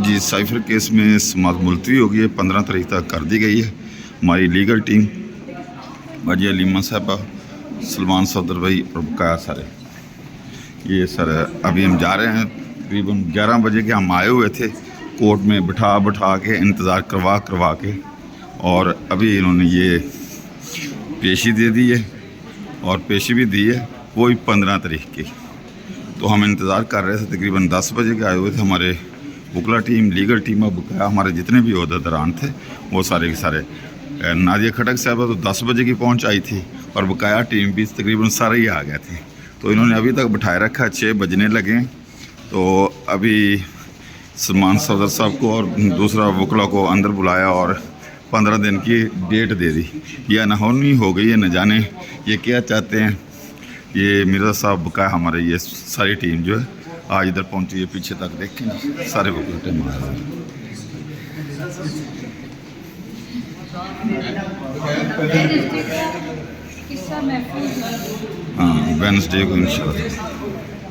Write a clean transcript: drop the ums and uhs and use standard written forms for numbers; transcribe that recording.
जी cipher case में समाअत मुलतवी हो गई है, 15 तारीख तक कर दी गई है। हमारी लीगल टीम वजी अलीमा साहबा, सलमान सदर भाई और बकाया सारे, ये सर अभी हम जा रहे हैं। तकरीबन 11 बजे के हम आए हुए थे, कोर्ट में बिठा के इंतज़ार करवा के, और अभी इन्होंने ये पेशी दे दी है और पेशी भी दी है वही 15 तारीख की। तो हम इंतज़ार कर रहे थे, तकरीबन 10 बजे के आए हुए थे। हमारे वकला टीम, लीगल टीम, बकाया हमारे जितने भी अहदेदारान थे वो सारे के सारे। नादिया खटक साहबा तो 10 बजे की पहुंच आई थी और बकाया टीम भी तकरीबन सारे ही आ गए थे। तो इन्होंने अभी तक बिठाए रखा, 6 बजने लगे। तो अभी सलमान सदर साहब को और दूसरा वकला को अंदर बुलाया और 15 दिन की डेट दे दी। यह अनहोनी हो गई है, न जाने ये क्या चाहते हैं। ये मिर्ज़ा साहब बकाया हमारे, ये सारी टीम जो है आज इधर पहुंची है। पीछे तक देखें सारे वकला टीम। हाँ, वेडनेसडे को इंशाल्लाह।